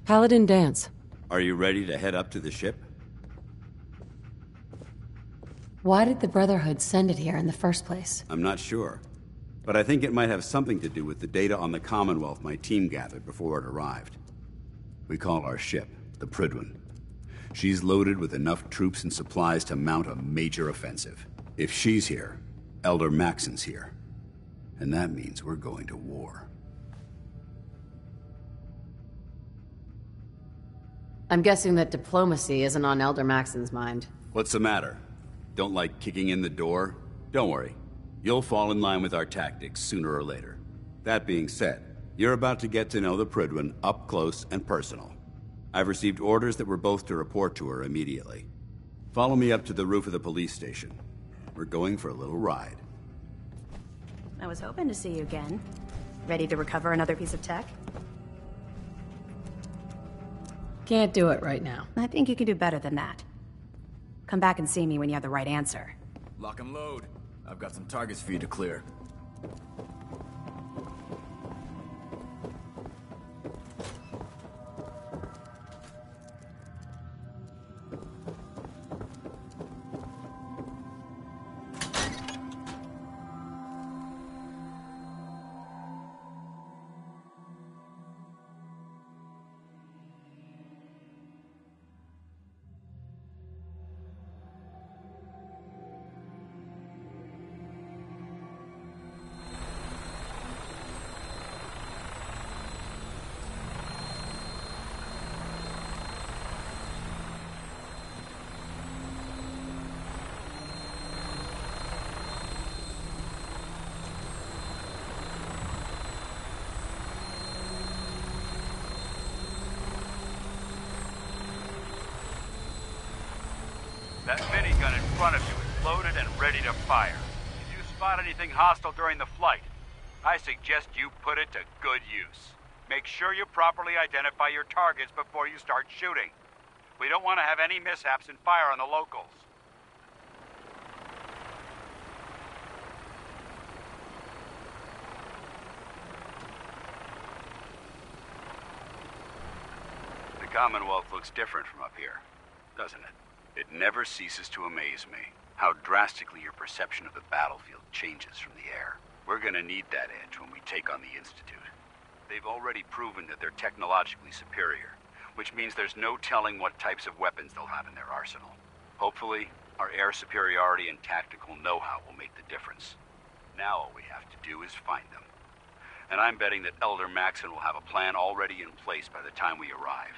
Paladin Danse. Are you ready to head up to the ship? Why did the Brotherhood send it here in the first place? I'm not sure. But I think it might have something to do with the data on the Commonwealth my team gathered before it arrived. We call our ship the Prydwen. She's loaded with enough troops and supplies to mount a major offensive. If she's here, Elder Maxon's here. And that means we're going to war. I'm guessing that diplomacy isn't on Elder Maxon's mind. What's the matter? Don't like kicking in the door? Don't worry. You'll fall in line with our tactics sooner or later. That being said, you're about to get to know the Prydwen up close and personal. I've received orders that we're both to report to her immediately. Follow me up to the roof of the police station. We're going for a little ride. I was hoping to see you again. Ready to recover another piece of tech? Can't do it right now. I think you can do better than that. Come back and see me when you have the right answer. Lock and load. I've got some targets for you to clear. That minigun in front of you is loaded and ready to fire. If you spot anything hostile during the flight, I suggest you put it to good use. Make sure you properly identify your targets before you start shooting. We don't want to have any mishaps and fire on the locals. The Commonwealth looks different from up here, doesn't it? It never ceases to amaze me how drastically your perception of the battlefield changes from the air. We're gonna need that edge when we take on the Institute. They've already proven that they're technologically superior, which means there's no telling what types of weapons they'll have in their arsenal. Hopefully, our air superiority and tactical know-how will make the difference. Now all we have to do is find them. And I'm betting that Elder Maxon will have a plan already in place by the time we arrive.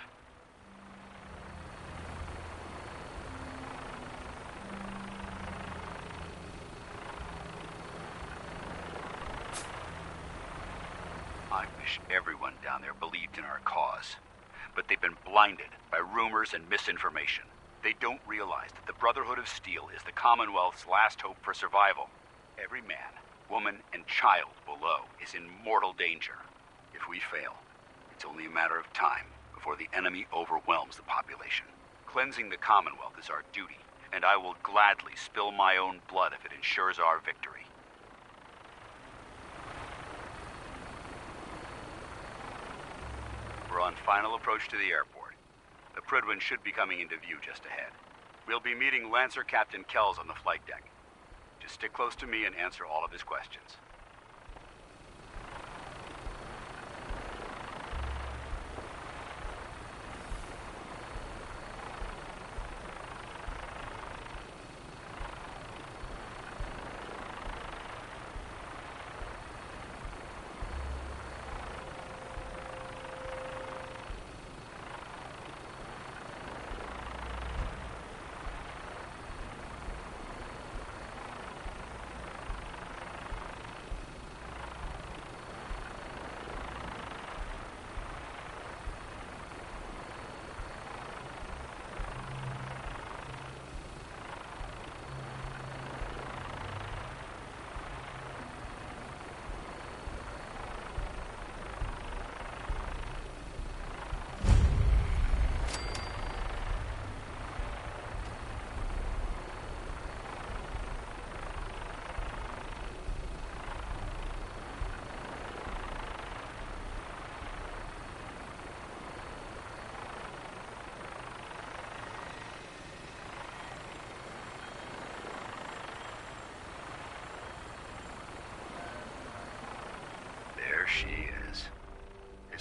I wish everyone down there believed in our cause. But they've been blinded by rumors and misinformation. They don't realize that the Brotherhood of Steel is the Commonwealth's last hope for survival. Every man, woman, and child below is in mortal danger. If we fail, it's only a matter of time before the enemy overwhelms the population. Cleansing the Commonwealth is our duty, and I will gladly spill my own blood if it ensures our victory. We're on final approach to the airport. The Prydwen should be coming into view just ahead. We'll be meeting Lancer Captain Kells on the flight deck. Just stick close to me and answer all of his questions.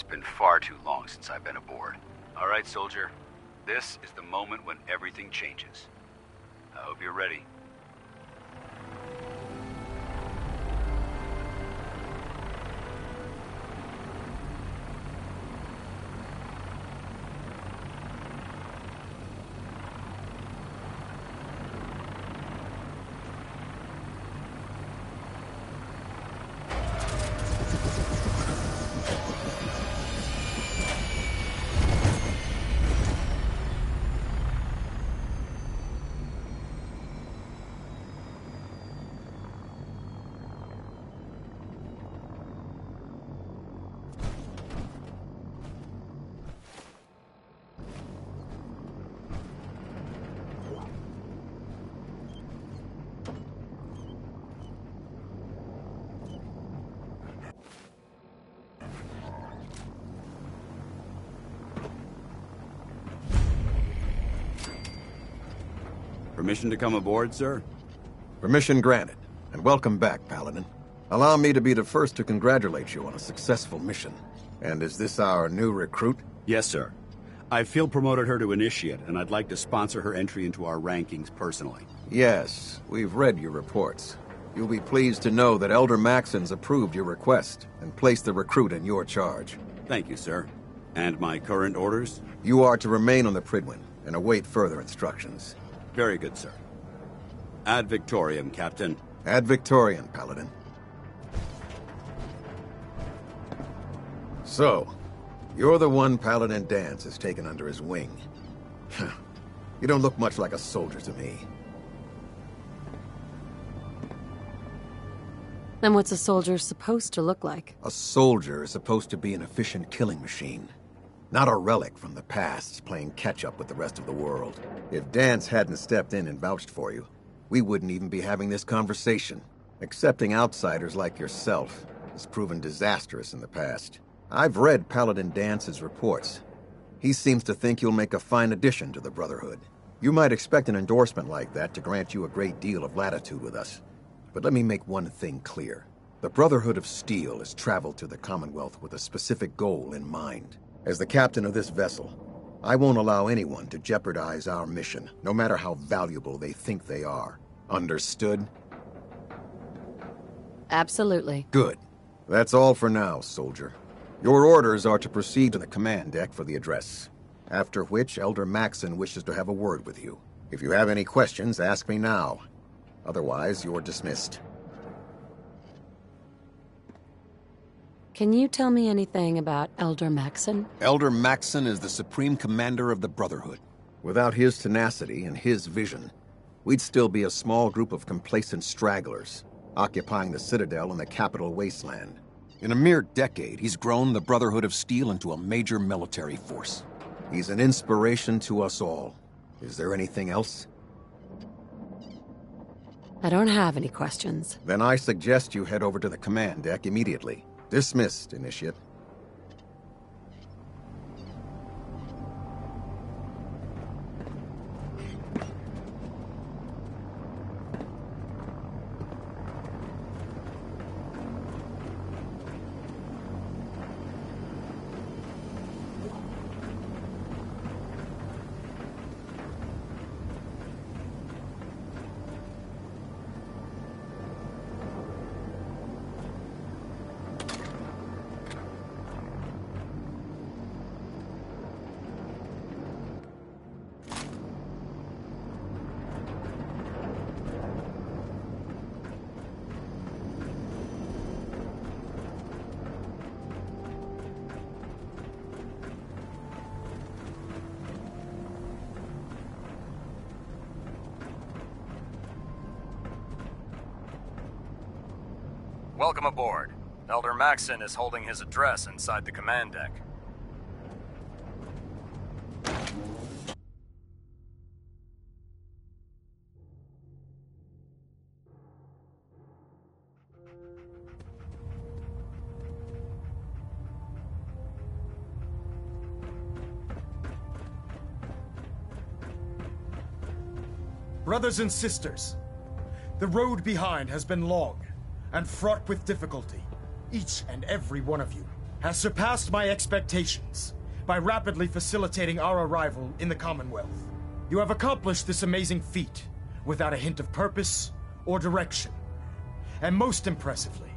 been far too long since I've been aboard. All right, soldier. This is the moment when everything changes. I hope you're ready. Permission to come aboard, sir? Permission granted, and welcome back, Paladin. Allow me to be the first to congratulate you on a successful mission. And is this our new recruit? Yes, sir. I field promoted her to Initiate, and I'd like to sponsor her entry into our rankings personally. Yes, we've read your reports. You'll be pleased to know that Elder Maxon's approved your request and placed the recruit in your charge. Thank you, sir. And my current orders? You are to remain on the Prydwen and await further instructions. Very good, sir. Ad Victoriam, Captain. Ad Victoriam, Paladin. So, you're the one Paladin Danse has taken under his wing. You don't look much like a soldier to me. Then what's a soldier supposed to look like? A soldier is supposed to be an efficient killing machine. Not a relic from the past, playing catch-up with the rest of the world. If Danse hadn't stepped in and vouched for you, we wouldn't even be having this conversation. Accepting outsiders like yourself has proven disastrous in the past. I've read Paladin Dance's reports. He seems to think you'll make a fine addition to the Brotherhood. You might expect an endorsement like that to grant you a great deal of latitude with us. But let me make one thing clear. The Brotherhood of Steel has traveled to the Commonwealth with a specific goal in mind. As the captain of this vessel, I won't allow anyone to jeopardize our mission, no matter how valuable they think they are. Understood? Absolutely. Good. That's all for now, soldier. Your orders are to proceed to the command deck for the address, after which Elder Maxon wishes to have a word with you. If you have any questions, ask me now. Otherwise, you're dismissed. Can you tell me anything about Elder Maxon? Elder Maxon is the supreme commander of the Brotherhood. Without his tenacity and his vision, we'd still be a small group of complacent stragglers, occupying the Citadel in the capital wasteland. In a mere decade, he's grown the Brotherhood of Steel into a major military force. He's an inspiration to us all. Is there anything else? I don't have any questions. Then I suggest you head over to the command deck immediately. Dismissed, Initiate. Welcome aboard. Elder Maxon is holding his address inside the command deck. Brothers and sisters, the road behind has been long and fraught with difficulty. Each and every one of you has surpassed my expectations by rapidly facilitating our arrival in the Commonwealth. You have accomplished this amazing feat without a hint of purpose or direction. And most impressively,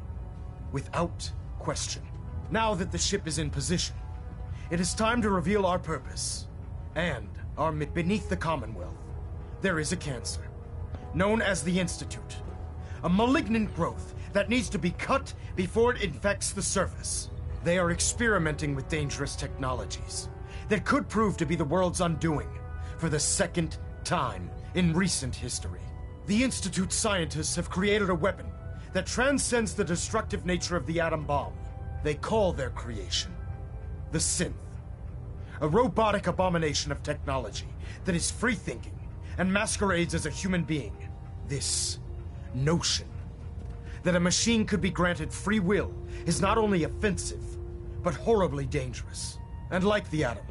without question. Now that the ship is in position, it is time to reveal our purpose. And beneath the Commonwealth, there is a cancer, known as the Institute. A malignant growth that needs to be cut before it infects the surface. They are experimenting with dangerous technologies that could prove to be the world's undoing for the second time in recent history. The Institute scientists have created a weapon that transcends the destructive nature of the atom bomb. They call their creation the Synth. A robotic abomination of technology that is free-thinking and masquerades as a human being. This notion that a machine could be granted free will is not only offensive, but horribly dangerous. And like the atom,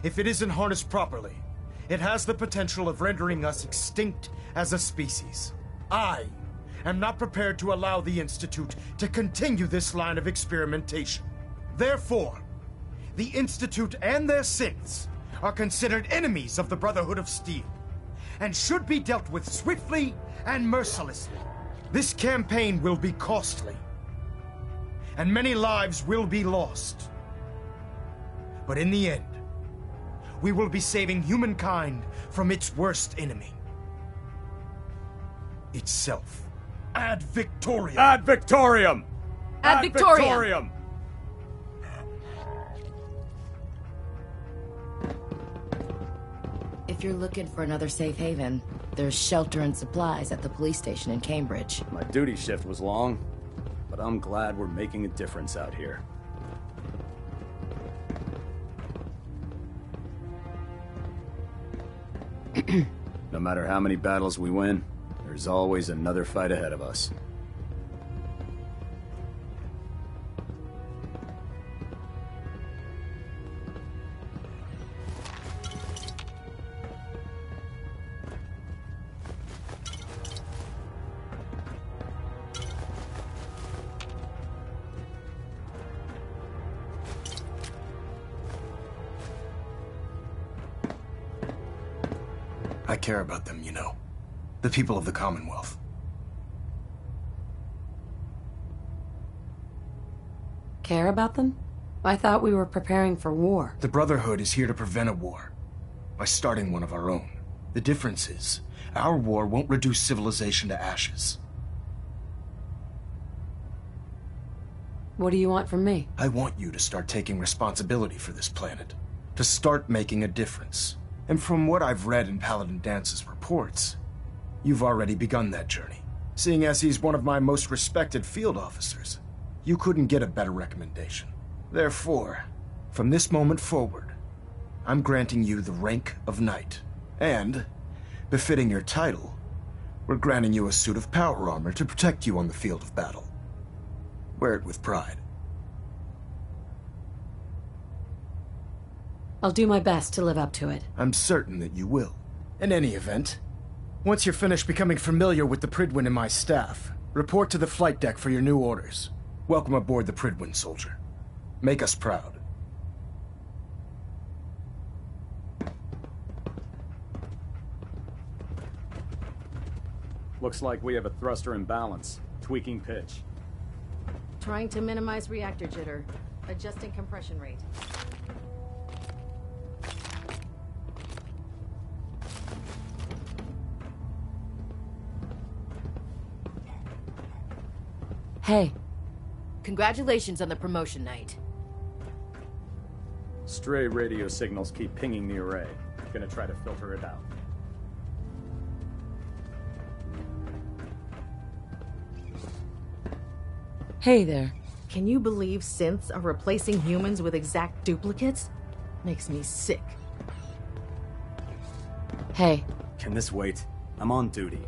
if it isn't harnessed properly, it has the potential of rendering us extinct as a species. I am not prepared to allow the Institute to continue this line of experimentation. Therefore, the Institute and their synths are considered enemies of the Brotherhood of Steel, and should be dealt with swiftly and mercilessly. This campaign will be costly, and many lives will be lost. But in the end, we will be saving humankind from its worst enemy. Itself. Ad Victoriam! Ad Victoriam! Ad Victoriam! If you're looking for another safe haven, there's shelter and supplies at the police station in Cambridge. My duty shift was long, but I'm glad we're making a difference out here. No matter how many battles we win, there's always another fight ahead of us. I care about them, you know. The people of the Commonwealth. Care about them? I thought we were preparing for war. The Brotherhood is here to prevent a war by starting one of our own. The difference is, our war won't reduce civilization to ashes. What do you want from me? I want you to start taking responsibility for this planet. To start making a difference. And from what I've read in Paladin Dance's reports, you've already begun that journey. Seeing as he's one of my most respected field officers, you couldn't get a better recommendation. Therefore, from this moment forward, I'm granting you the rank of Knight. And, befitting your title, we're granting you a suit of power armor to protect you on the field of battle. Wear it with pride. I'll do my best to live up to it. I'm certain that you will. In any event, once you're finished becoming familiar with the Prydwen and my staff, report to the flight deck for your new orders. Welcome aboard the Prydwen, soldier. Make us proud. Looks like we have a thruster imbalance. Tweaking pitch. Trying to minimize reactor jitter. Adjusting compression rate. Hey. Congratulations on the promotion, Knight. Stray radio signals keep pinging the array. Gonna try to filter it out. Hey there. Can you believe synths are replacing humans with exact duplicates? Makes me sick. Hey. Can this wait? I'm on duty.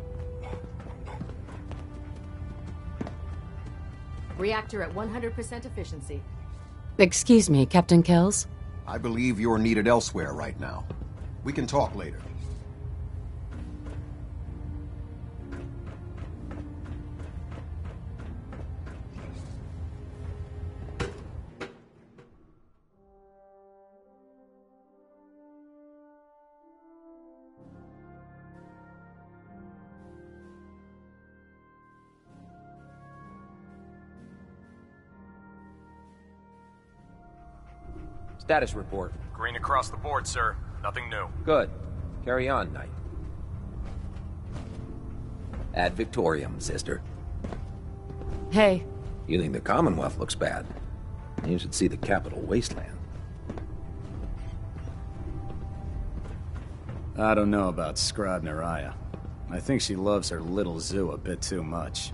Reactor at 100% efficiency. Excuse me, Captain Kells? I believe you're needed elsewhere right now. We can talk later. Status report. Green across the board, sir. Nothing new. Good. Carry on, Knight. Ad Victoriam, sister. Hey, You think the Commonwealth looks bad? You should see the capital wasteland. I don't know about Scribe Naraya. I think she loves her little zoo a bit too much.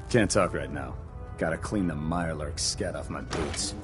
Can't talk right now. Gotta clean the Mirelurk scat off my boots.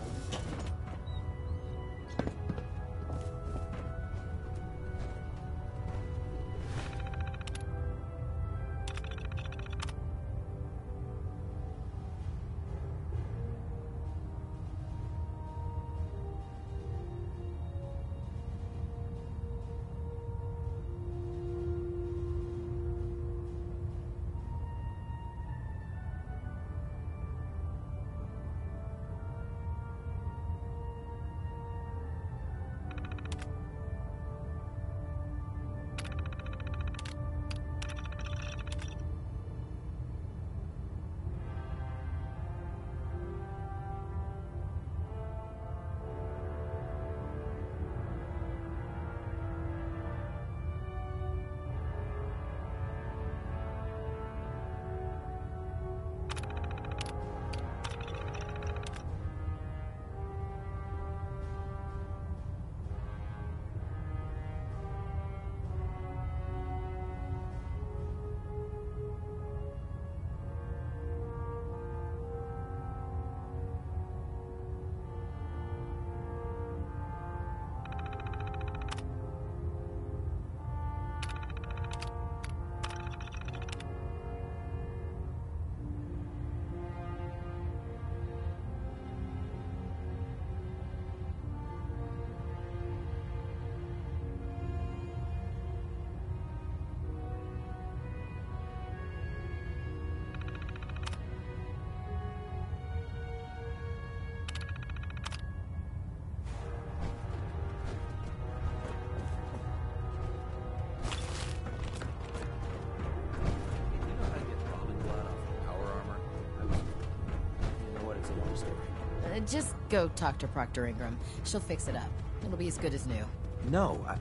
Just go talk to Proctor Ingram. She'll fix it up. It'll be as good as new. No, I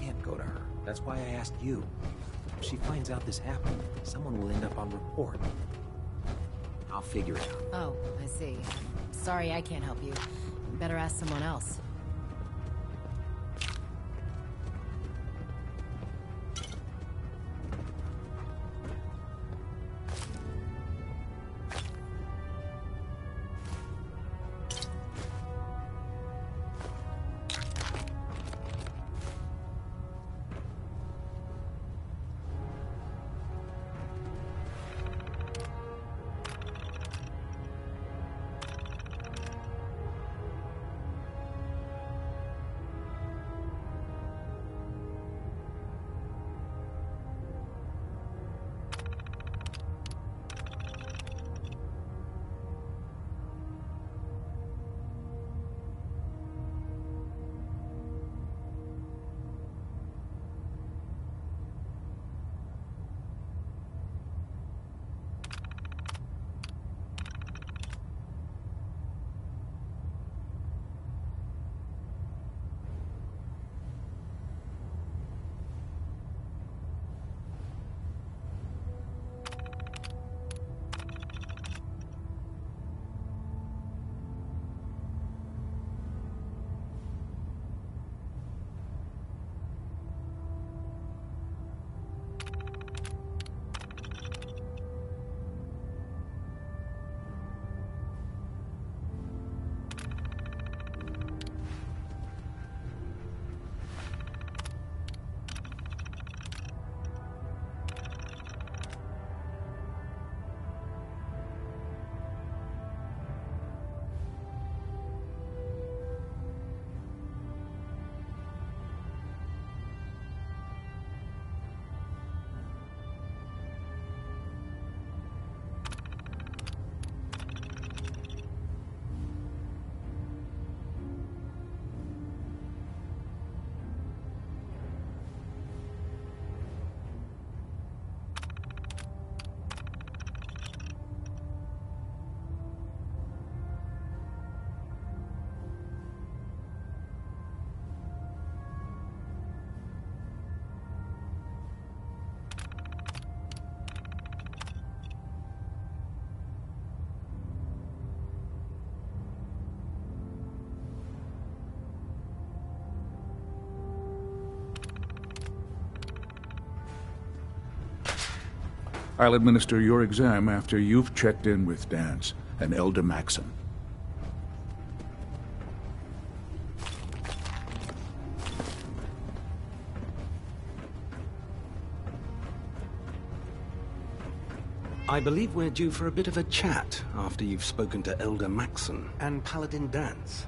can't go to her. That's why I asked you. If she finds out this happened, someone will end up on report. I'll figure it out. Oh, I see. Sorry, I can't help you. Better ask someone else. I'll administer your exam after you've checked in with Dance and Elder Maxson. I believe we're due for a bit of a chat after you've spoken to Elder Maxson and Paladin Dance.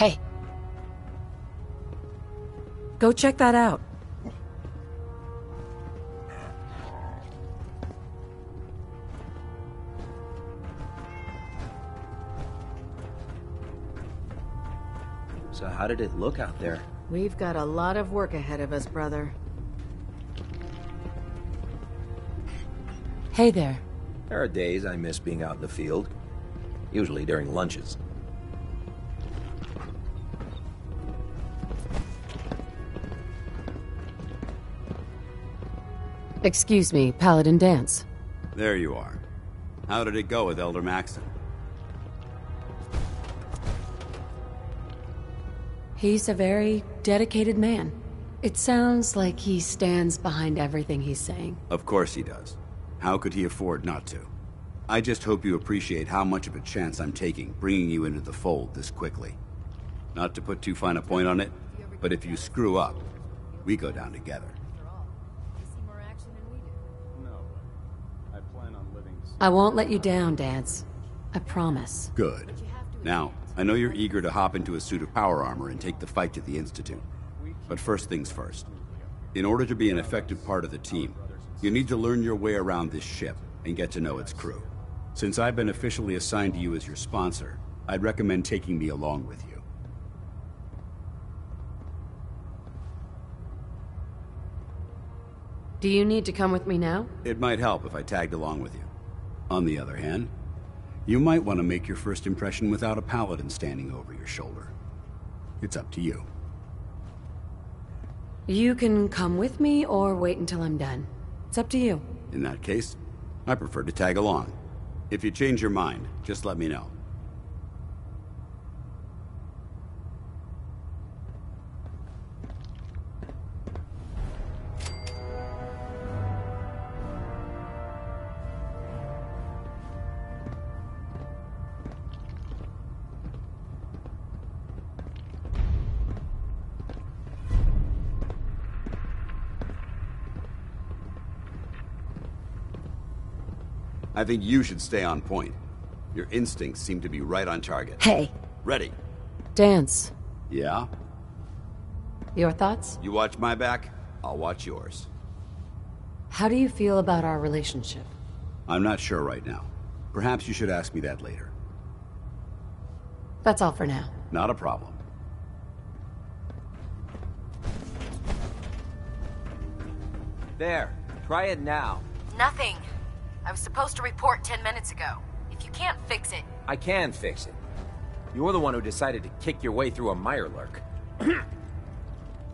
Hey. Go check that out. So how did it look out there? We've got a lot of work ahead of us, brother. Hey there. There are days I miss being out in the field. Usually during lunches. Excuse me, Paladin Dance. There you are. How did it go with Elder Maxon? He's a very dedicated man. It sounds like he stands behind everything he's saying. Of course he does. How could he afford not to? I just hope you appreciate how much of a chance I'm taking, bringing you into the fold this quickly. Not to put too fine a point on it, but if you screw up, we go down together. I won't let you down, Dance. I promise. Good. Now, I know you're eager to hop into a suit of power armor and take the fight to the Institute. But first things first. In order to be an effective part of the team, you need to learn your way around this ship and get to know its crew. Since I've been officially assigned to you as your sponsor, I'd recommend taking me along with you. Do you need to come with me now? It might help if I tagged along with you. On the other hand, you might want to make your first impression without a paladin standing over your shoulder. It's up to you. You can come with me or wait until I'm done. It's up to you. In that case, I prefer to tag along. If you change your mind, just let me know. I think you should stay on point. Your instincts seem to be right on target. Hey. Ready. Dance. Yeah? Your thoughts? You watch my back, I'll watch yours. How do you feel about our relationship? I'm not sure right now. Perhaps you should ask me that later. That's all for now. Not a problem. There. Try it now. Nothing. I was supposed to report 10 minutes ago. If you can't fix it... I can fix it. You're the one who decided to kick your way through a Mirelurk.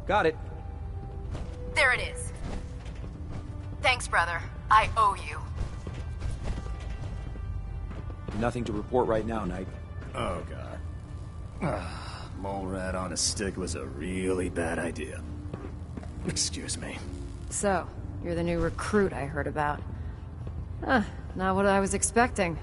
Got it. There it is. Thanks, brother. I owe you. Nothing to report right now, Knight. Oh, God. Mole rat on a stick was a really bad idea. Excuse me. So, you're the new recruit I heard about. Not what I was expecting.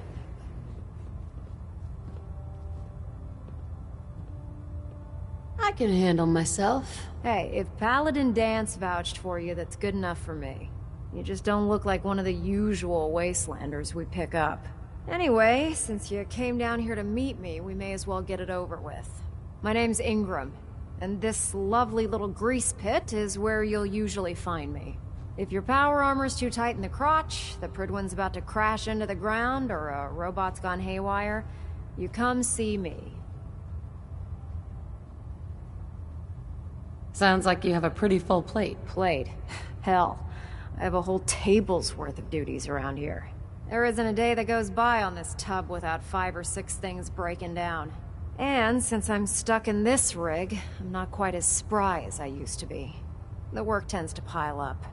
I can handle myself. Hey, if Paladin Dance vouched for you, that's good enough for me. You just don't look like one of the usual wastelanders we pick up. Anyway, since you came down here to meet me, we may as well get it over with. My name's Ingram, and this lovely little grease pit is where you'll usually find me. If your power armor's too tight in the crotch, the Prydwen's about to crash into the ground, or a robot's gone haywire, you come see me. Sounds like you have a pretty full plate. Plate? Hell, I have a whole table's worth of duties around here. There isn't a day that goes by on this tub without 5 or 6 things breaking down. And since I'm stuck in this rig, I'm not quite as spry as I used to be. The work tends to pile up.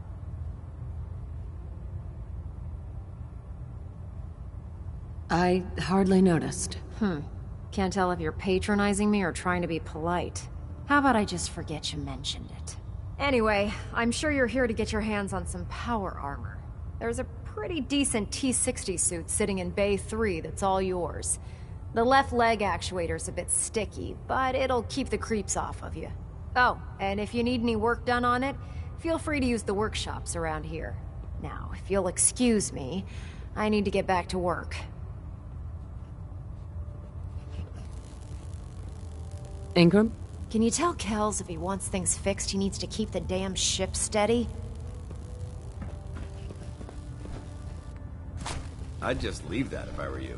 I hardly noticed. Can't tell if you're patronizing me or trying to be polite. How about I just forget you mentioned it? Anyway, I'm sure you're here to get your hands on some power armor. There's a pretty decent T-60 suit sitting in Bay 3 that's all yours. The left leg actuator's a bit sticky, but it'll keep the creeps off of you. Oh, and if you need any work done on it, feel free to use the workshops around here. Now, if you'll excuse me, I need to get back to work. Ingram? Can you tell Kells if he wants things fixed, he needs to keep the damn ship steady? I'd just leave that if I were you.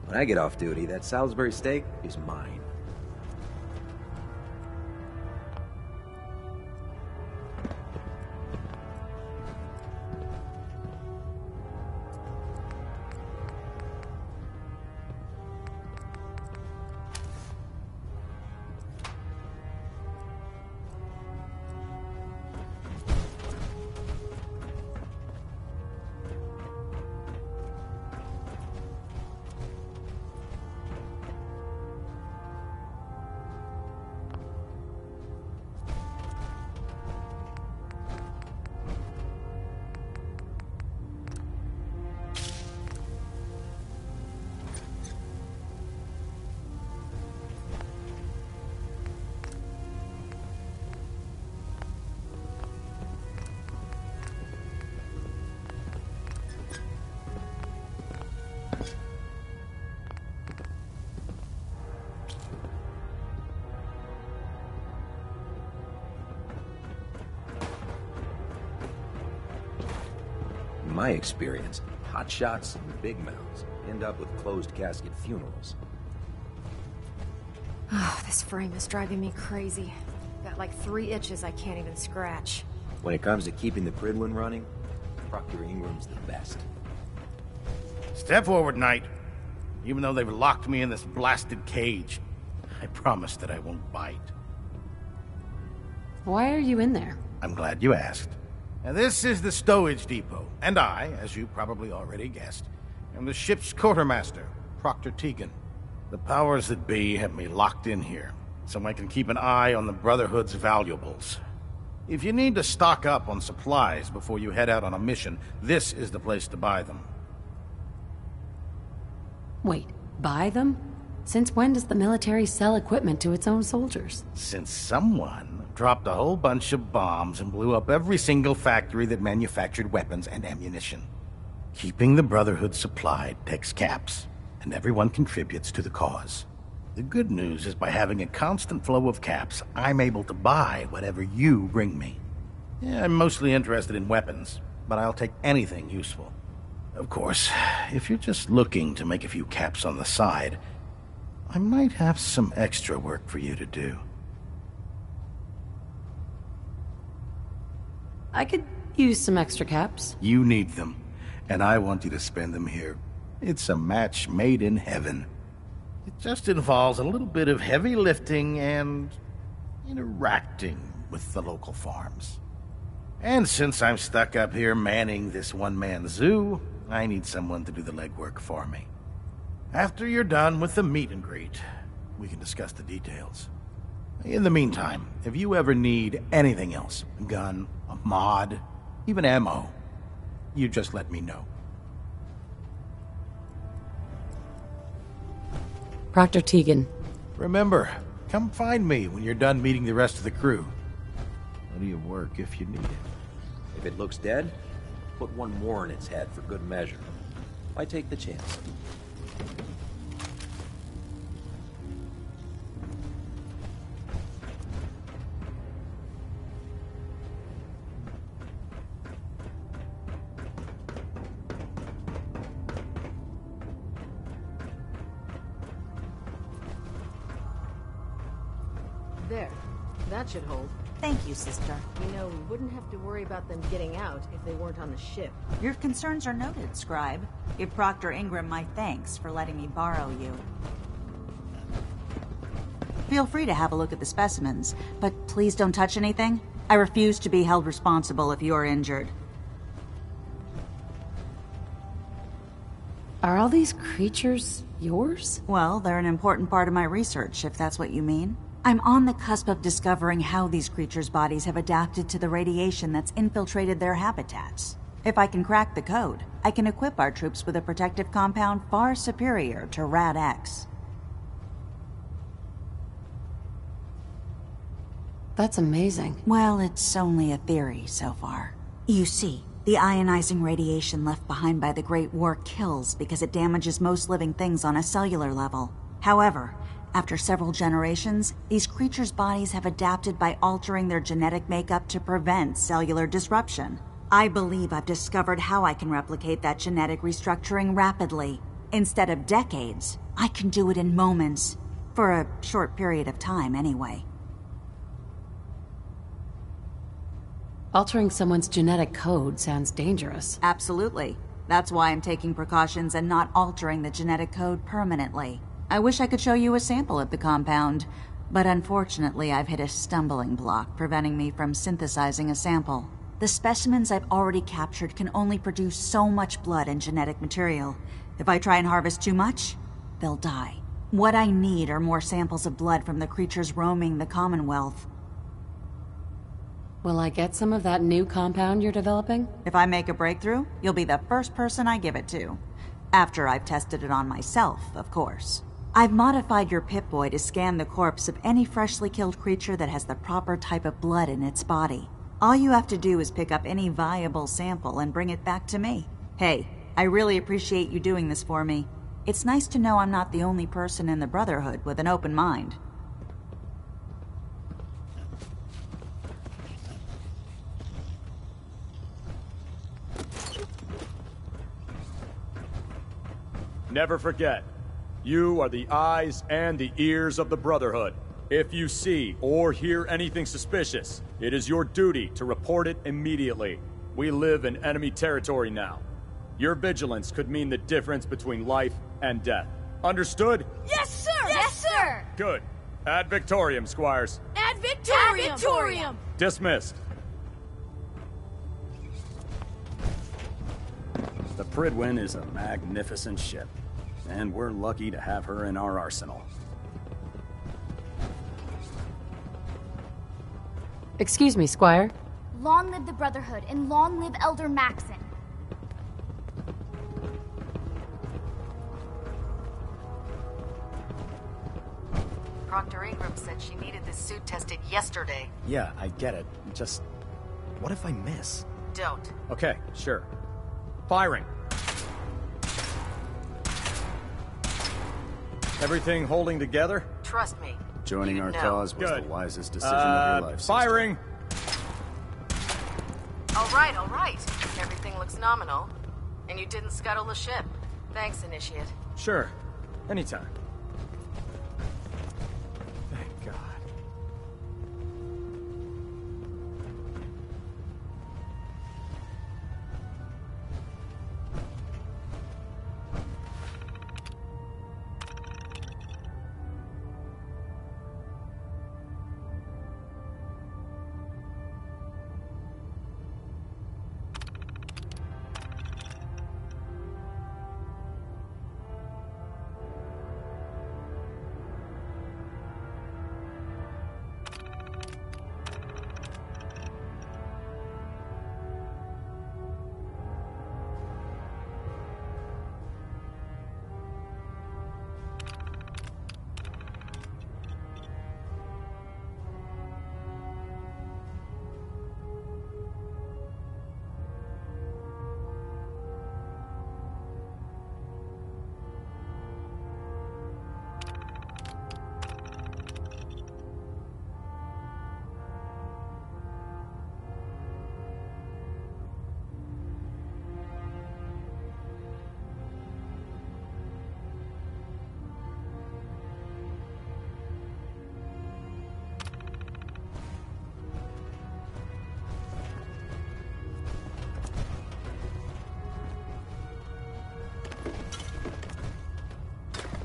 When I get off duty, that Salisbury steak is mine. In my experience, hotshots and big mouths end up with closed casket funerals. Oh, this frame is driving me crazy. Got like 3 itches I can't even scratch. When it comes to keeping the Prydwen running, Proctor Ingram's the best. Step forward, Knight. Even though they've locked me in this blasted cage, I promise that I won't bite. Why are you in there? I'm glad you asked. Now, this is the stowage depot, and I, as you probably already guessed, am the ship's quartermaster, Proctor Tegan. The powers that be have me locked in here, so I can keep an eye on the Brotherhood's valuables. If you need to stock up on supplies before you head out on a mission, this is the place to buy them. Wait, buy them? Since when does the military sell equipment to its own soldiers? Since someone dropped a whole bunch of bombs and blew up every single factory that manufactured weapons and ammunition. Keeping the Brotherhood supplied takes caps, and everyone contributes to the cause. The good news is by having a constant flow of caps, I'm able to buy whatever you bring me. Yeah, I'm mostly interested in weapons, but I'll take anything useful. Of course, if you're just looking to make a few caps on the side, I might have some extra work for you to do. I could use some extra caps. You need them, and I want you to spend them here. It's a match made in heaven. It just involves a little bit of heavy lifting and interacting with the local farms. And since I'm stuck up here manning this one-man zoo, I need someone to do the legwork for me. After you're done with the meet and greet, we can discuss the details. In the meantime, if you ever need anything else, a gun, a mod, even ammo, you just let me know. Proctor Tegan. Remember, come find me when you're done meeting the rest of the crew. Plenty of work if you need it. If it looks dead, put one more in its head for good measure. Why take the chance? There. That should hold. Thank you, sister. You know, we wouldn't have to worry about them getting out if they weren't on the ship. Your concerns are noted, Scribe. Give Proctor Ingram my thanks for letting me borrow you. Feel free to have a look at the specimens, but please don't touch anything. I refuse to be held responsible if you're injured. Are all these creatures yours? Well, they're an important part of my research, if that's what you mean. I'm on the cusp of discovering how these creatures' bodies have adapted to the radiation that's infiltrated their habitats. If I can crack the code, I can equip our troops with a protective compound far superior to Rad-X. That's amazing. Well, it's only a theory so far. You see, the ionizing radiation left behind by the Great War kills because it damages most living things on a cellular level. However, after several generations, these creatures' bodies have adapted by altering their genetic makeup to prevent cellular disruption. I believe I've discovered how I can replicate that genetic restructuring rapidly. Instead of decades, I can do it in moments. For a short period of time, anyway. Altering someone's genetic code sounds dangerous. Absolutely. That's why I'm taking precautions and not altering the genetic code permanently. I wish I could show you a sample of the compound, but unfortunately I've hit a stumbling block preventing me from synthesizing a sample. The specimens I've already captured can only produce so much blood and genetic material. If I try and harvest too much, they'll die. What I need are more samples of blood from the creatures roaming the Commonwealth. Will I get some of that new compound you're developing? If I make a breakthrough, you'll be the first person I give it to. After I've tested it on myself, of course. I've modified your Pip-Boy to scan the corpse of any freshly killed creature that has the proper type of blood in its body. All you have to do is pick up any viable sample and bring it back to me. Hey, I really appreciate you doing this for me. It's nice to know I'm not the only person in the Brotherhood with an open mind. Never forget, you are the eyes and the ears of the Brotherhood. If you see or hear anything suspicious, it is your duty to report it immediately. We live in enemy territory now. Your vigilance could mean the difference between life and death. Understood? Yes, sir! Yes, sir! Good. Ad Victorium, Squires. Ad Victorium! Ad Victorium! Dismissed. The Prydwen is a magnificent ship, and we're lucky to have her in our arsenal. Excuse me, Squire. Long live the Brotherhood, and long live Elder Maxson. Proctor Ingram said she needed this suit tested yesterday. Yeah, I get it. Just... What if I miss? Don't. Okay, sure. Firing. Everything holding together? Trust me. Joining our cause was Good. the wisest decision of your life. Sister. Firing! All right. Everything looks nominal. And you didn't scuttle the ship. Thanks, Initiate. Sure. Anytime. Thank God.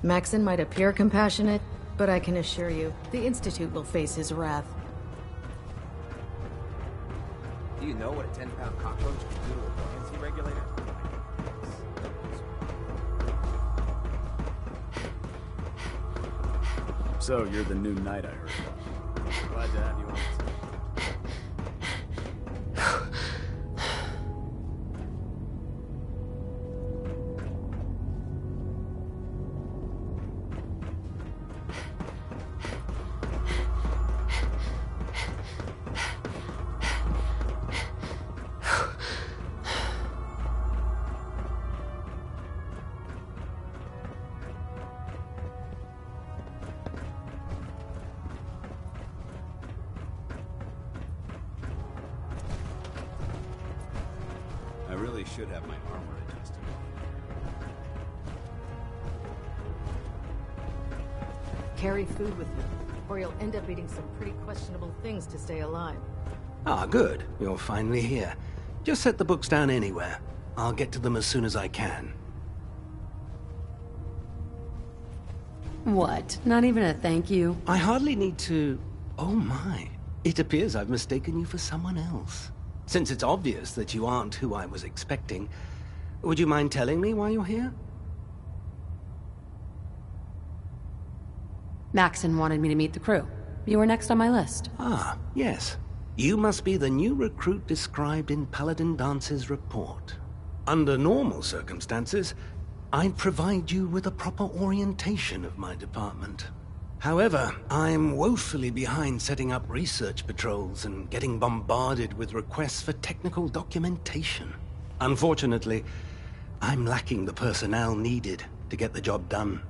Maxon might appear compassionate, but I can assure you, the Institute will face his wrath. Do you know what a 10-pound cockroach can do to a buoyancy regulator? So, you're the new knight I heard about. Glad to have you on. I really should have my armor adjusted. Carry food with you, or you'll end up eating some pretty questionable things to stay alive. Ah, good. You're finally here. Just set the books down anywhere. I'll get to them as soon as I can. What? Not even a thank you? I hardly need to... Oh my. It appears I've mistaken you for someone else. Since it's obvious that you aren't who I was expecting, would you mind telling me why you're here? Maxon wanted me to meet the crew. You were next on my list. Ah, yes. You must be the new recruit described in Paladin Dance's report. Under normal circumstances, I'd provide you with a proper orientation of my department. However, I'm woefully behind setting up research patrols and getting bombarded with requests for technical documentation. Unfortunately, I'm lacking the personnel needed to get the job done.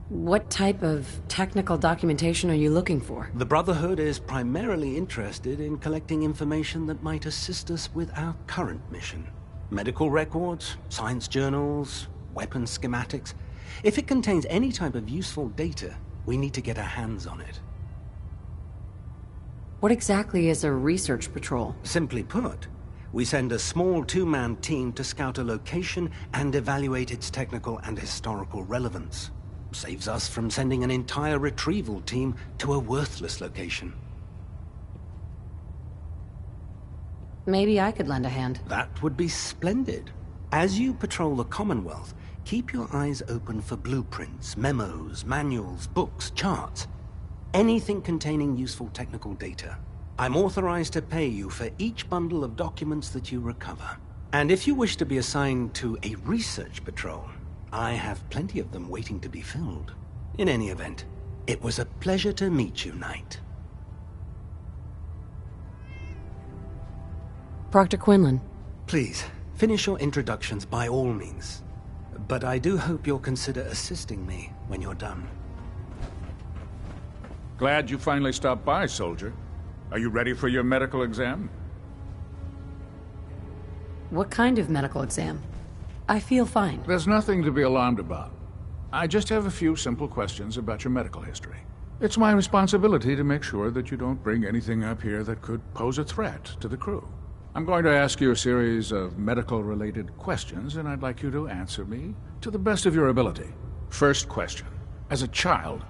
What type of technical documentation are you looking for? The Brotherhood is primarily interested in collecting information that might assist us with our current mission. Medical records, science journals, weapons schematics. If it contains any type of useful data, we need to get our hands on it. What exactly is a research patrol? Simply put, we send a small two-man team to scout a location and evaluate its technical and historical relevance. Saves us from sending an entire retrieval team to a worthless location. Maybe I could lend a hand. That would be splendid. As you patrol the Commonwealth, keep your eyes open for blueprints, memos, manuals, books, charts. Anything containing useful technical data. I'm authorized to pay you for each bundle of documents that you recover. And if you wish to be assigned to a research patrol, I have plenty of them waiting to be filled. In any event, it was a pleasure to meet you, Knight. Proctor Quinlan. Please, finish your introductions by all means. But I do hope you'll consider assisting me when you're done. Glad you finally stopped by, soldier. Are you ready for your medical exam? What kind of medical exam? I feel fine. There's nothing to be alarmed about. I just have a few simple questions about your medical history. It's my responsibility to make sure that you don't bring anything up here that could pose a threat to the crew. I'm going to ask you a series of medical-related questions, and I'd like you to answer me to the best of your ability. First question. As a child,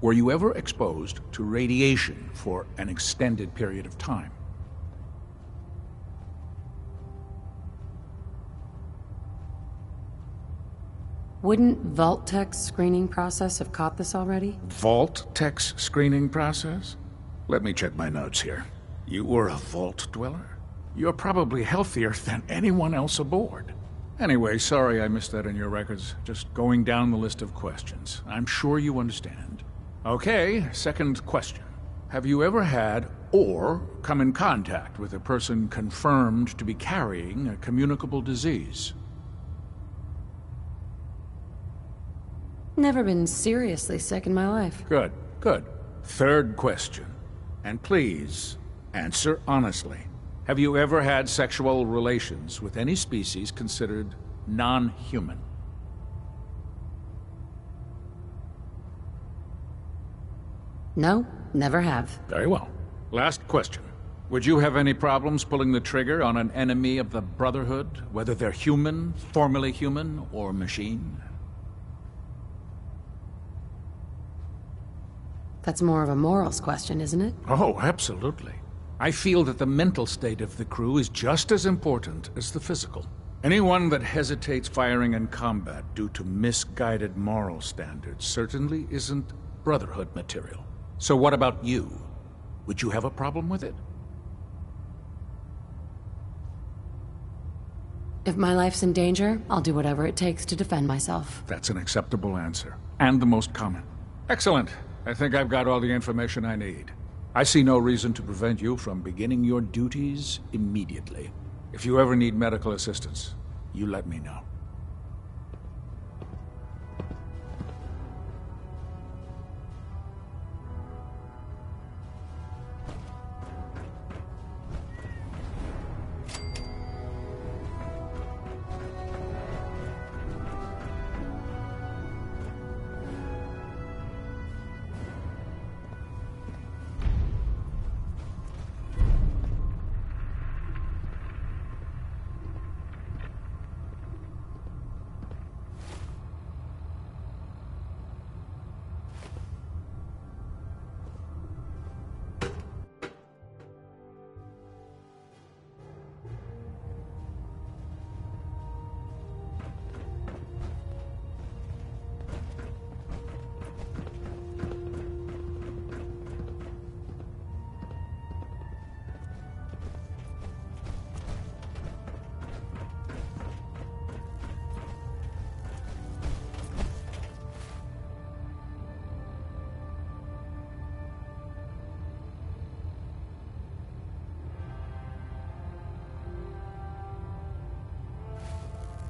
were you ever exposed to radiation for an extended period of time? Wouldn't Vault-Tech's screening process have caught this already? Vault-Tech's screening process? Let me check my notes here. You were a Vault Dweller? You're probably healthier than anyone else aboard. Anyway, sorry I missed that in your records. Just going down the list of questions. I'm sure you understand. Okay, second question. Have you ever had or come in contact with a person confirmed to be carrying a communicable disease? Never been seriously sick in my life. Good, good. Third question. And please, answer honestly. Have you ever had sexual relations with any species considered non-human? No, never have. Very well. Last question. Would you have any problems pulling the trigger on an enemy of the Brotherhood, whether they're human, formerly human, or machine? That's more of a morals question, isn't it? Oh, absolutely. I feel that the mental state of the crew is just as important as the physical. Anyone that hesitates firing in combat due to misguided moral standards certainly isn't Brotherhood material. So what about you? Would you have a problem with it? If my life's in danger, I'll do whatever it takes to defend myself. That's an acceptable answer, and the most common. Excellent. I think I've got all the information I need. I see no reason to prevent you from beginning your duties immediately. If you ever need medical assistance, you let me know.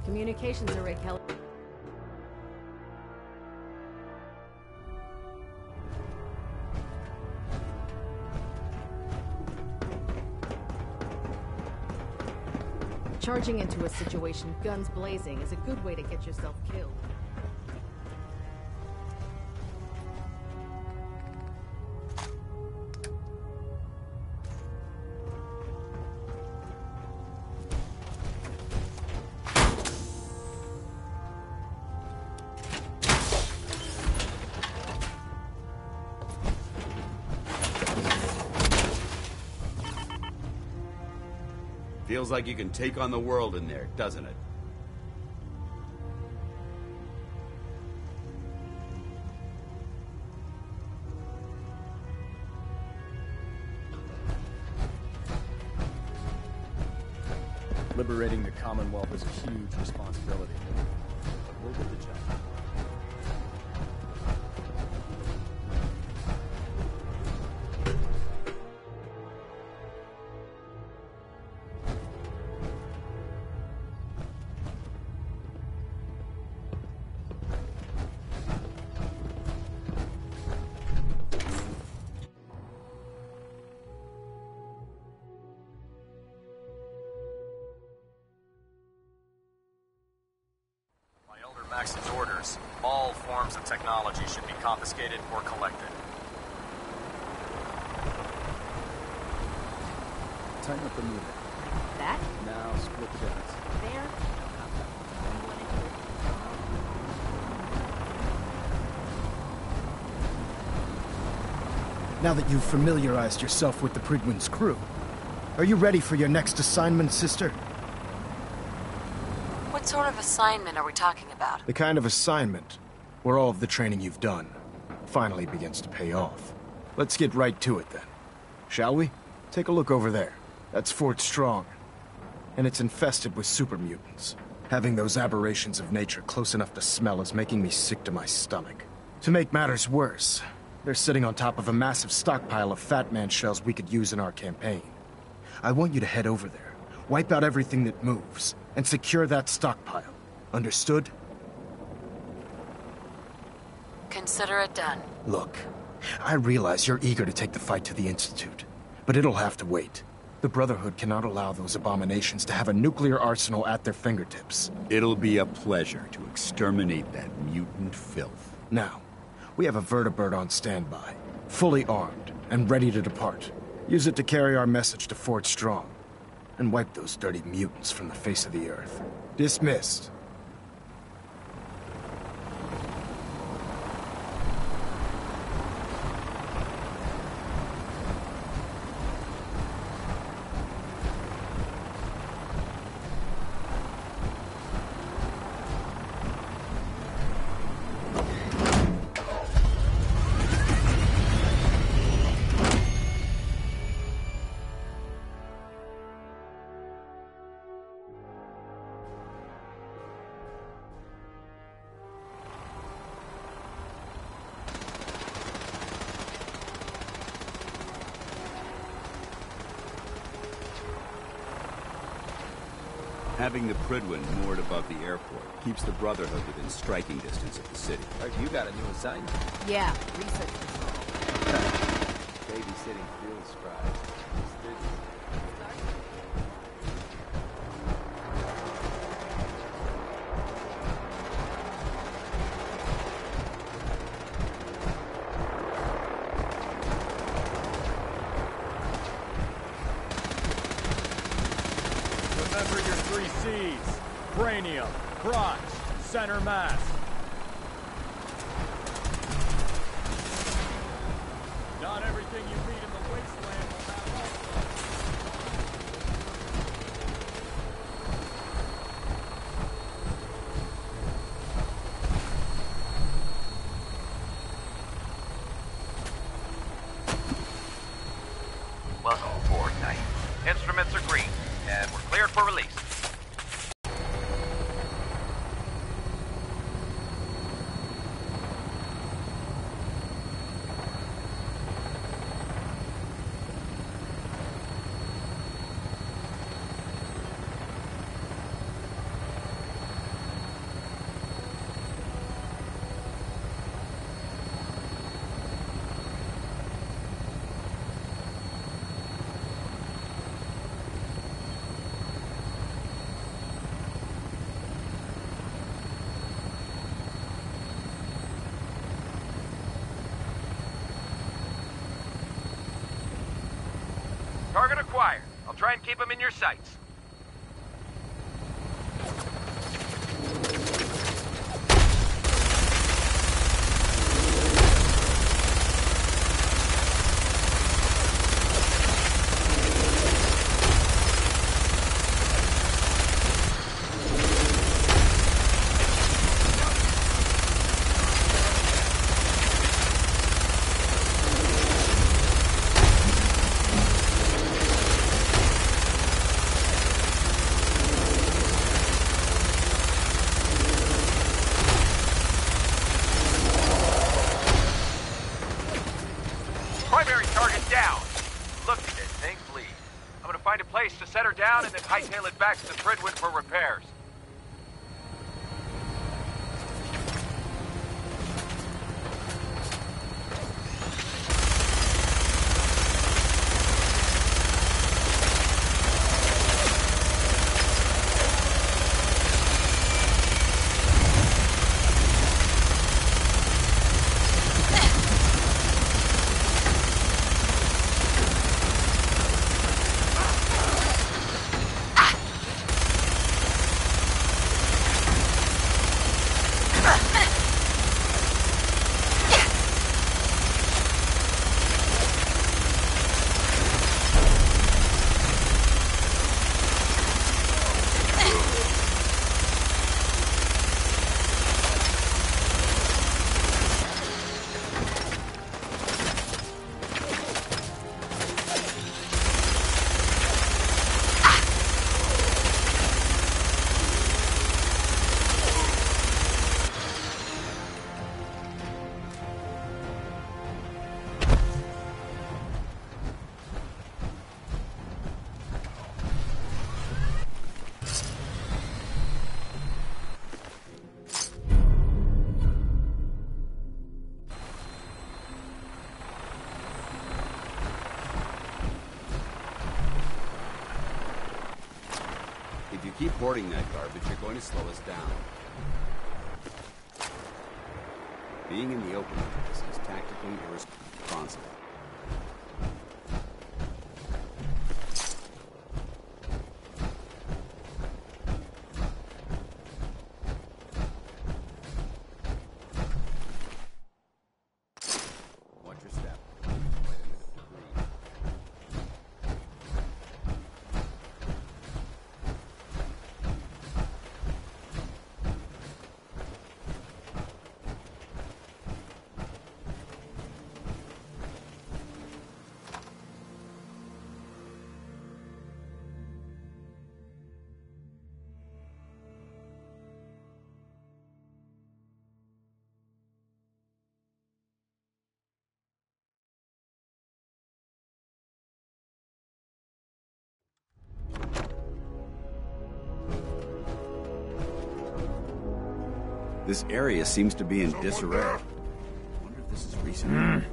Communications array, Kelly. Charging into a situation, guns blazing, is a good way to get yourself killed. Feels like you can take on the world in there, doesn't it? Liberating the Commonwealth is a huge responsibility, but we'll get the job. technology should be confiscated or collected. Tighten up the meter. That? Now split the difference. There. Now that you've familiarized yourself with the Prydwen's crew, are you ready for your next assignment, sister? What sort of assignment are we talking about? The kind of assignment where all of the training you've done finally begins to pay off. Let's get right to it then. Shall we? Take a look over there. That's Fort Strong. And it's infested with super mutants. Having those aberrations of nature close enough to smell is making me sick to my stomach. To make matters worse, they're sitting on top of a massive stockpile of Fat Man shells we could use in our campaign. I want you to head over there, wipe out everything that moves, and secure that stockpile. Understood? Consider it done. Look, I realize you're eager to take the fight to the Institute, but it'll have to wait. The Brotherhood cannot allow those abominations to have a nuclear arsenal at their fingertips. It'll be a pleasure to exterminate that mutant filth. Now, we have a vertibird on standby, fully armed and ready to depart. Use it to carry our message to Fort Strong, and wipe those dirty mutants from the face of the earth. Dismissed. Having the Prydwen moored above the airport keeps the Brotherhood within striking distance of the city. Heard you got a new assignment. Yeah, research control. Babysitting field scribes. Remember your 3 C's. Cranium, crotch, center mass. Not everything you read in the wasteland will have also. Welcome aboard, Knight. Instruments are green, and we're cleared for release. Target acquired. I'll try and keep them in your sights. Primary target down. Look at this thing bleed. I'm gonna find a place to set her down and then hightail it back to the Prydwen for repairs. Transporting that garbage, you're going to slow us down. Being in the open like this is tactically irresponsible. Watch your step. This area seems to be in disarray. I wonder if this is recent.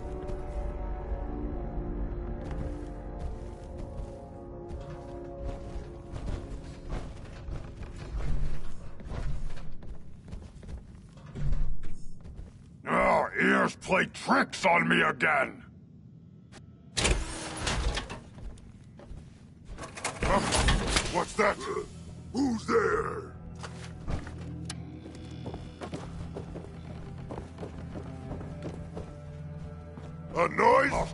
Oh, ears play tricks on me again! Huh? What's that? Who's there? A noise? I'm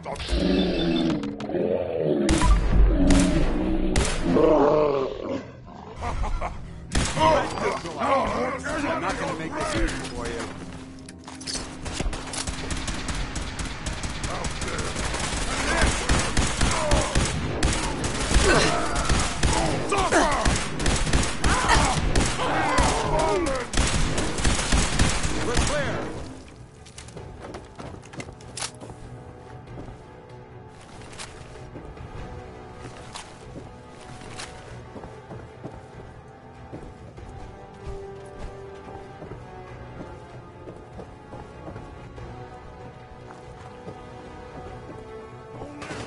not going to make this easy for you. We're clear!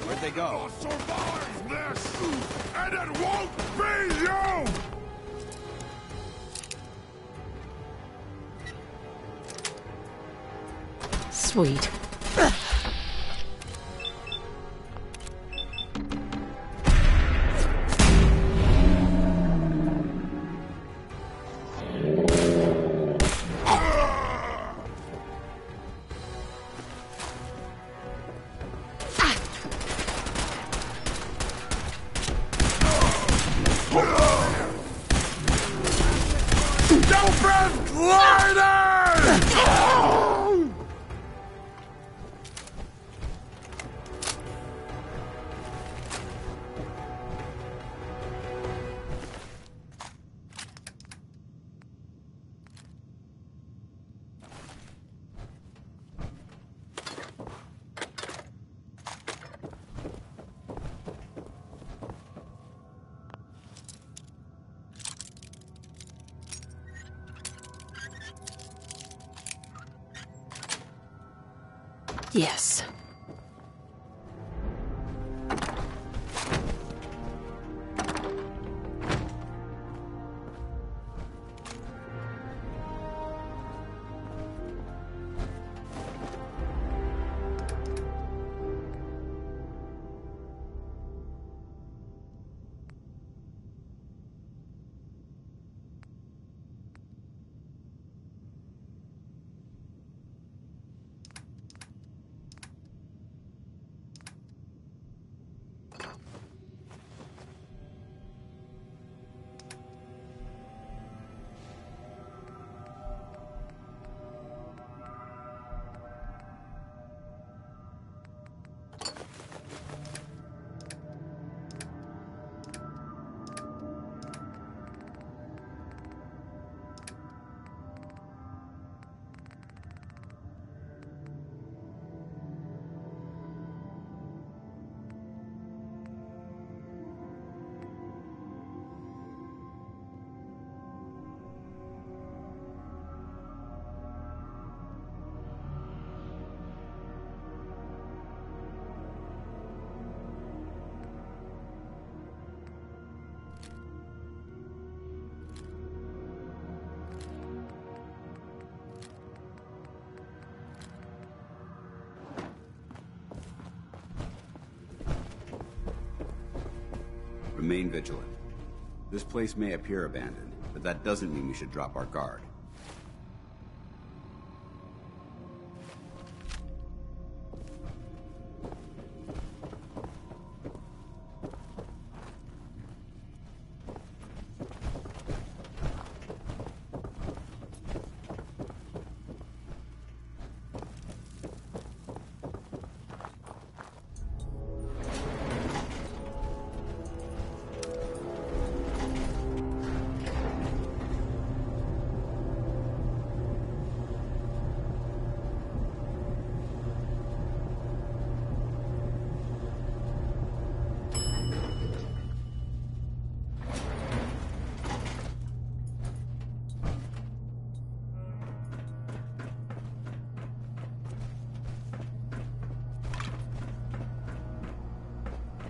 Where'd they go? Survive this! And it won't be you! Sweet. Stupid gliders! Yes. remain vigilant. This place may appear abandoned, but that doesn't mean we should drop our guard.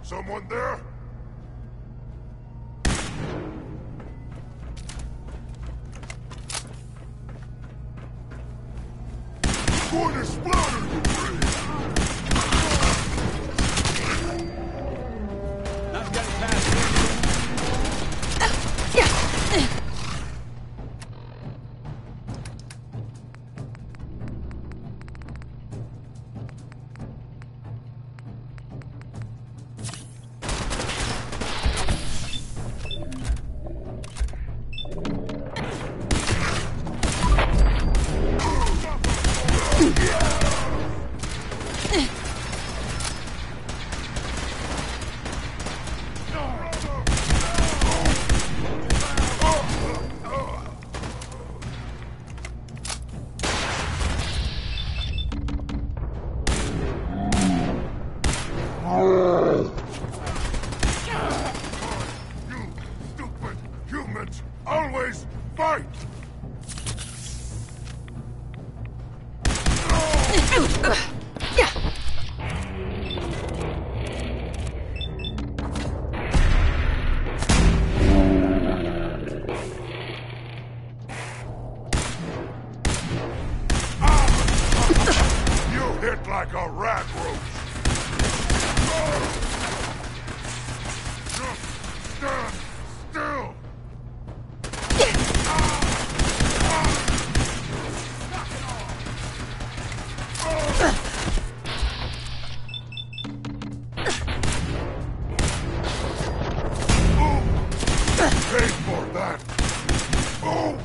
Someone there? Going to splatter you, Not getting past always fight! You hit like a rat roach! Just stand still! Pay for that! Oh!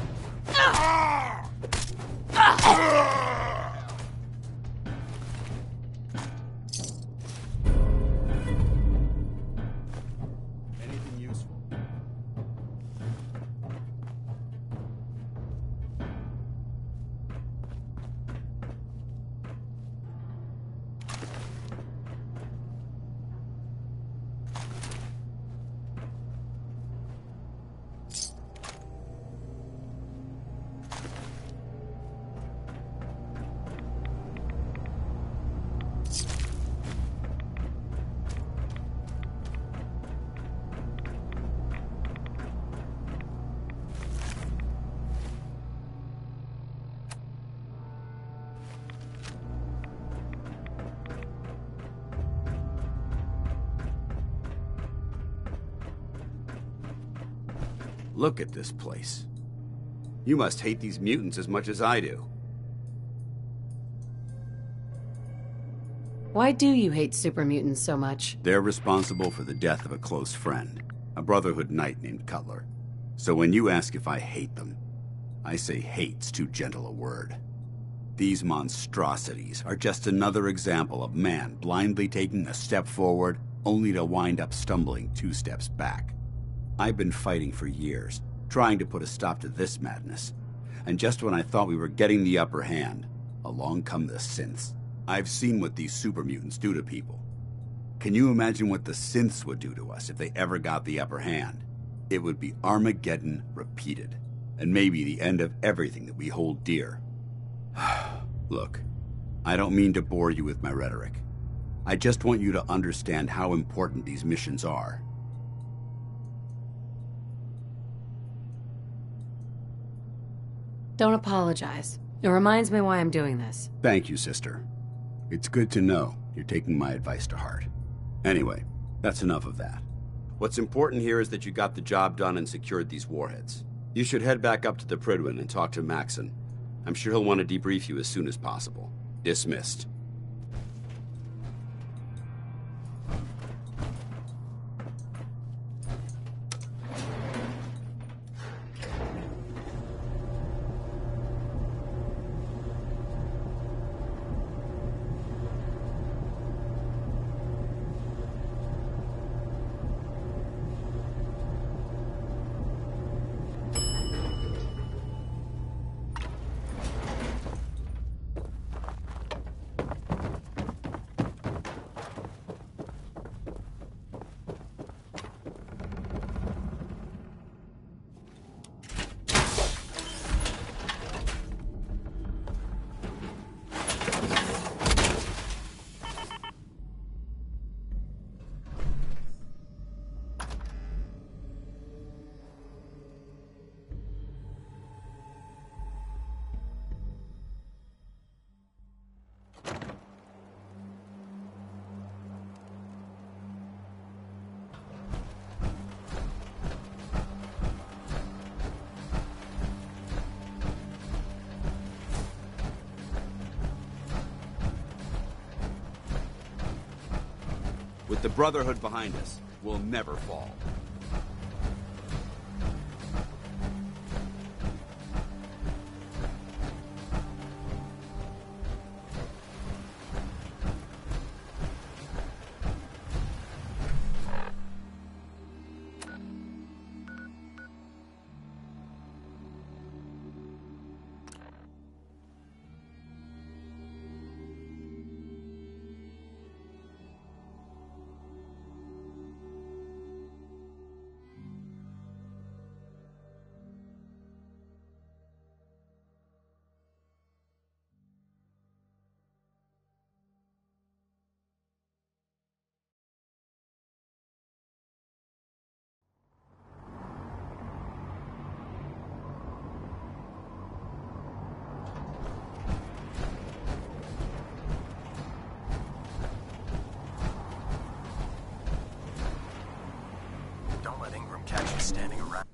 anything useful. Look at this place. You must hate these mutants as much as I do. Why do you hate super mutants so much? They're responsible for the death of a close friend, a Brotherhood knight named Cutler. So when you ask if I hate them, I say hate's too gentle a word. These monstrosities are just another example of man blindly taking a step forward, only to wind up stumbling 2 steps back. I've been fighting for years, trying to put a stop to this madness. And just when I thought we were getting the upper hand, along come the synths. I've seen what these super mutants do to people. Can you imagine what the synths would do to us if they ever got the upper hand? It would be Armageddon repeated, and maybe the end of everything that we hold dear. Look, I don't mean to bore you with my rhetoric. I just want you to understand how important these missions are. Don't apologize. It reminds me why I'm doing this. Thank you, sister. It's good to know you're taking my advice to heart. Anyway, that's enough of that. What's important here is that you got the job done and secured these warheads. You should head back up to the Prydwen and talk to Maxson. I'm sure he'll want to debrief you as soon as possible. Dismissed. With the Brotherhood behind us, we'll never fall. Standing around.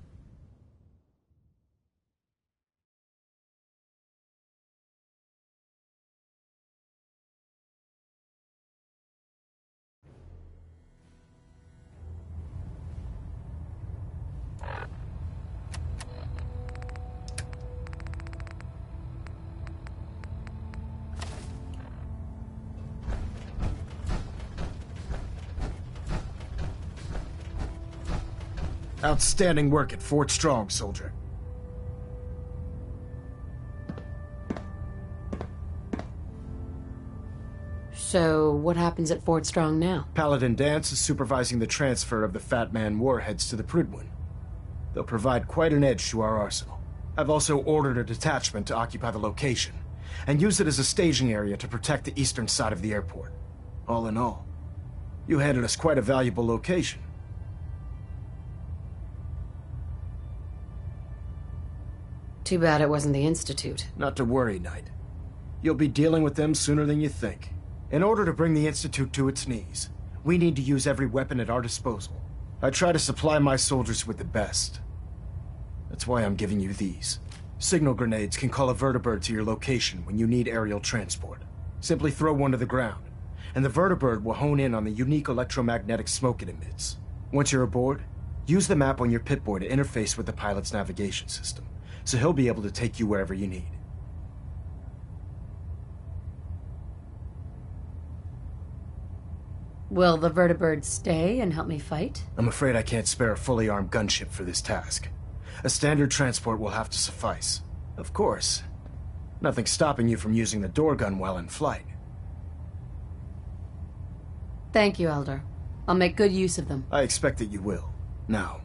Outstanding work at Fort Strong, soldier. So, what happens at Fort Strong now? Paladin Danse is supervising the transfer of the Fat Man warheads to the Prydwen. They'll provide quite an edge to our arsenal. I've also ordered a detachment to occupy the location, and use it as a staging area to protect the eastern side of the airport. All in all, you handed us quite a valuable location. Too bad it wasn't the Institute. Not to worry, Knight. You'll be dealing with them sooner than you think. In order to bring the Institute to its knees, we need to use every weapon at our disposal. I try to supply my soldiers with the best. That's why I'm giving you these. Signal grenades can call a vertibird to your location when you need aerial transport. Simply throw one to the ground, and the vertibird will hone in on the unique electromagnetic smoke it emits. Once you're aboard, use the map on your Pip-Boy to interface with the pilot's navigation system, so he'll be able to take you wherever you need. Will the vertibird stay and help me fight? I'm afraid I can't spare a fully armed gunship for this task. A standard transport will have to suffice. Of course, nothing stopping you from using the door gun while in flight. Thank you, Elder. I'll make good use of them. I expect that you will. Now,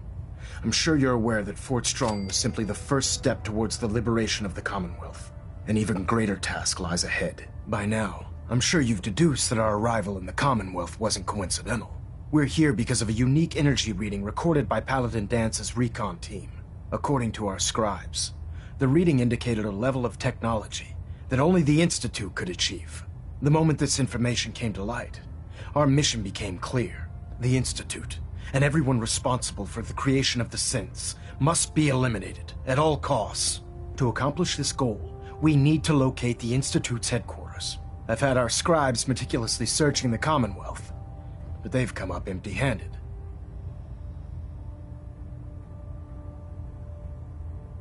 I'm sure you're aware that Fort Strong was simply the first step towards the liberation of the Commonwealth. An even greater task lies ahead. By now, I'm sure you've deduced that our arrival in the Commonwealth wasn't coincidental. We're here because of a unique energy reading recorded by Paladin Dance's recon team. According to our scribes, the reading indicated a level of technology that only the Institute could achieve. The moment this information came to light, our mission became clear. The Institute, and everyone responsible for the creation of the synths must be eliminated at all costs. To accomplish this goal, we need to locate the Institute's headquarters. I've had our scribes meticulously searching the Commonwealth, but they've come up empty-handed.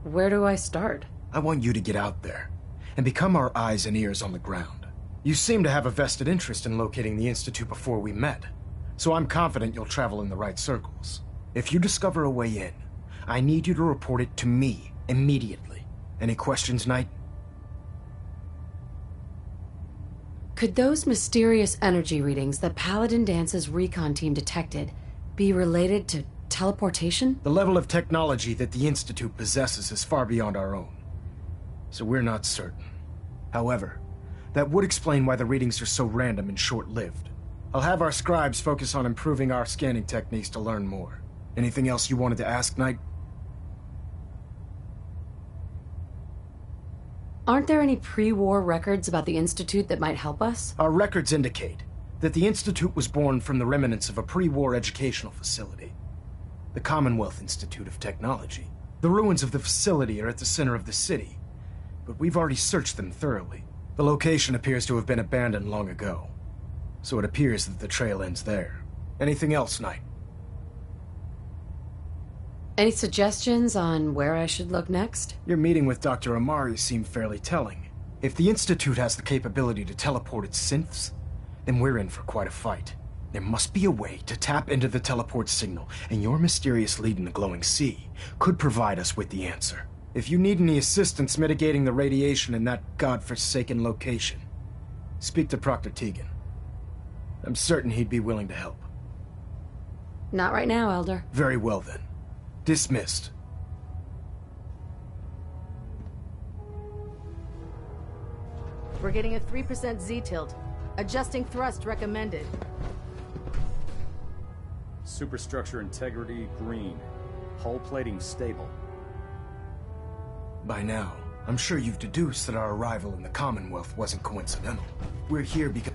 Where do I start? I want you to get out there and become our eyes and ears on the ground. You seem to have a vested interest in locating the Institute before we met, so I'm confident you'll travel in the right circles. If you discover a way in, I need you to report it to me immediately. Any questions, Knight? Could those mysterious energy readings that Paladin Dance's recon team detected be related to teleportation? The level of technology that the Institute possesses is far beyond our own, so we're not certain. However, that would explain why the readings are so random and short-lived. I'll have our scribes focus on improving our scanning techniques to learn more. Anything else you wanted to ask, Knight? Aren't there any pre-war records about the Institute that might help us? Our records indicate that the Institute was born from the remnants of a pre-war educational facility, the Commonwealth Institute of Technology. The ruins of the facility are at the center of the city, but we've already searched them thoroughly. The location appears to have been abandoned long ago, so it appears that the trail ends there. Anything else, Knight? Any suggestions on where I should look next? Your meeting with Dr. Amari seemed fairly telling. If the Institute has the capability to teleport its synths, then we're in for quite a fight. There must be a way to tap into the teleport signal, and your mysterious lead in the glowing sea could provide us with the answer. If you need any assistance mitigating the radiation in that godforsaken location, speak to Proctor Tegan. I'm certain he'd be willing to help. Not right now, Elder. Very well then. Dismissed. We're getting a 3% Z-tilt. Adjusting thrust recommended. Superstructure integrity green. Hull plating stable. By now, I'm sure you've deduced that our arrival in the Commonwealth wasn't coincidental. We're here because...